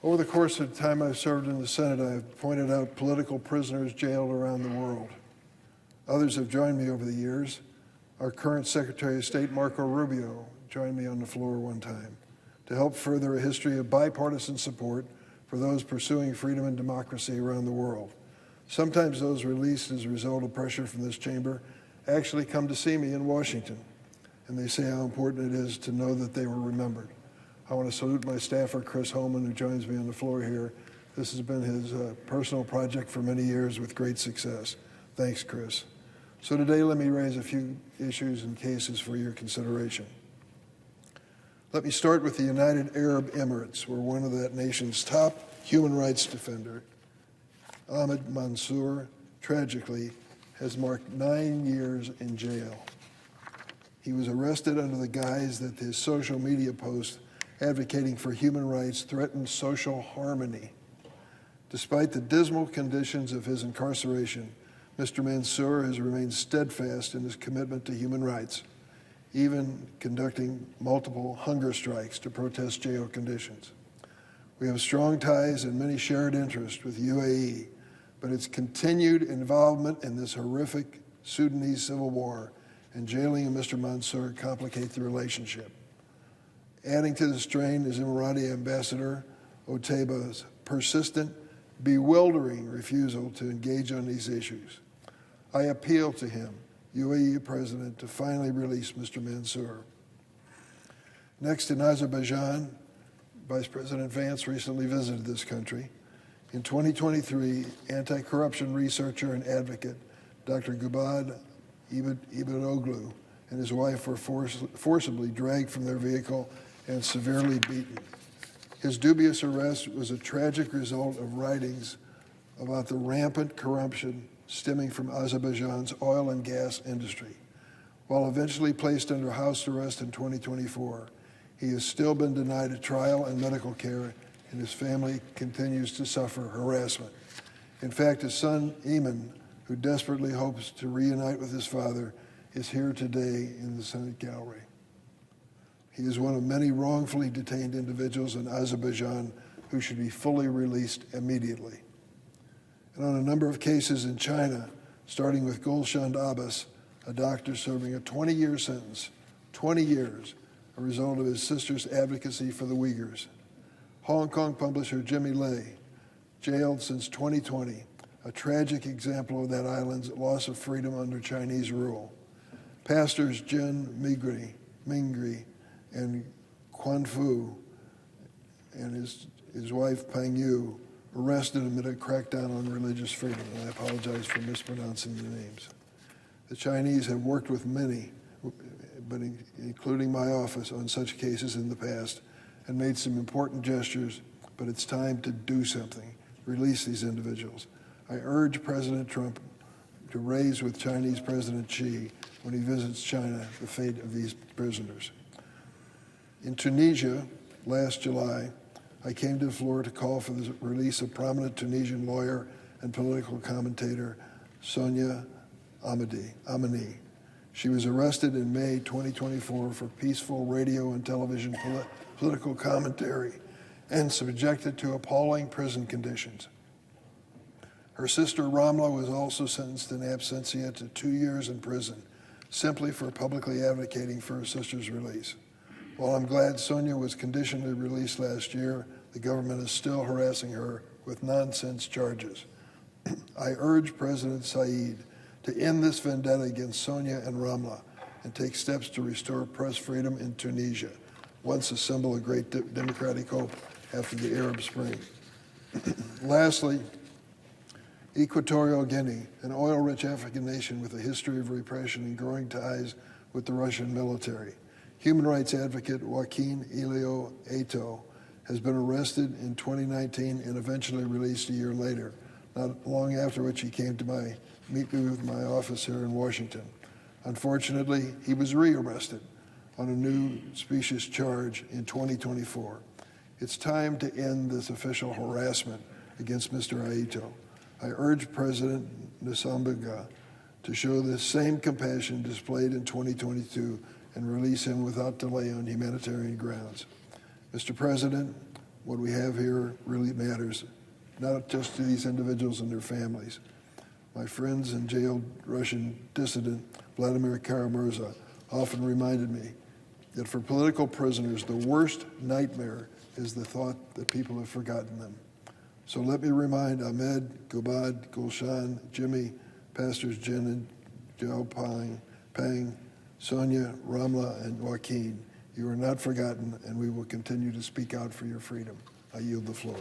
Over the course of the time I've served in the Senate, I've pointed out political prisoners jailed around the world. Others have joined me over the years. Our current Secretary of State, Marco Rubio, joined me on the floor one time to help further a history of bipartisan support for those pursuing freedom and democracy around the world. Sometimes those released as a result of pressure from this chamber actually come to see me in Washington, and they say how important it is to know that they were remembered. I want to salute my staffer, Chris Holman, who joins me on the floor here. This has been his personal project for many years with great success. Thanks, Chris. So today, let me raise a few issues and cases for your consideration. Let me start with the United Arab Emirates, where one of that nation's top human rights defender, Ahmed Mansour, tragically has marked 9 years in jail. He was arrested under the guise that his social media post advocating for human rights threatened social harmony. Despite the dismal conditions of his incarceration, Mr. Mansour has remained steadfast in his commitment to human rights, even conducting multiple hunger strikes to protest jail conditions. We have strong ties and many shared interests with UAE, but its continued involvement in this horrific Sudanese civil war and jailing of Mr. Mansour complicate the relationship. Adding to the strain is Emirati Ambassador Otaiba's persistent, bewildering refusal to engage on these issues. I appeal to him, UAE President, to finally release Mr. Mansour. Next, in Azerbaijan, Vice President Vance recently visited this country. In 2023, anti-corruption researcher and advocate Dr. Gubad Ibadoglu and his wife were forcibly dragged from their vehicle and severely beaten. His dubious arrest was a tragic result of writings about the rampant corruption stemming from Azerbaijan's oil and gas industry. While eventually placed under house arrest in 2024, he has still been denied a trial and medical care, and his family continues to suffer harassment. In fact, his son, Eamon, who desperately hopes to reunite with his father, is here today in the Senate gallery. He is one of many wrongfully detained individuals in Azerbaijan who should be fully released immediately. And on a number of cases in China, starting with Gulshand Abbas, a doctor serving a 20-year sentence, 20 years, a result of his sister's advocacy for the Uyghurs. Hong Kong publisher Jimmy Lai, jailed since 2020, a tragic example of that island's loss of freedom under Chinese rule. Pastors Jin Mingri and Quan Fu and his wife Peng Yu arrested amid a crackdown on religious freedom, and I apologize for mispronouncing the names. The Chinese have worked with many, but including my office, on such cases in the past, and made some important gestures, but it's time to do something, release these individuals. I urge President Trump to raise with Chinese President Xi when he visits China the fate of these prisoners. In Tunisia, last July, I came to the floor to call for the release of prominent Tunisian lawyer and political commentator Sonia Amini. She was arrested in May 2024 for peaceful radio and television political commentary and subjected to appalling prison conditions. Her sister Ramla was also sentenced in absentia to 2 years in prison, simply for publicly advocating for her sister's release. While I'm glad Sonia was conditionally released last year, the government is still harassing her with nonsense charges. I urge President Said to end this vendetta against Sonia and Ramla and take steps to restore press freedom in Tunisia, once a symbol of great democratic hope after the Arab Spring. Lastly, Equatorial Guinea, an oil-rich African nation with a history of repression and growing ties with the Russian military. Human rights advocate Joaquin Elio Eto has been arrested in 2019 and eventually released a year later, not long after which he came to meet me with my office here in Washington. Unfortunately, he was rearrested on a new specious charge in 2024. It's time to end this official harassment against Mr. Aito. I urge President Nsonbuga to show the same compassion displayed in 2022 and release him without delay on humanitarian grounds. Mr. President, What we have here really matters, not just to these individuals and their families. My friends and jailed Russian dissident Vladimir Kara-Murza often reminded me that for political prisoners, the worst nightmare is the thought that people have forgotten them. So let me remind Ahmed, Gobad, Gulshan, Jimmy, Pastors Jen and Joe Pang, Sonia, Ramla, and Joaquin, you are not forgotten, and we will continue to speak out for your freedom. I yield the floor.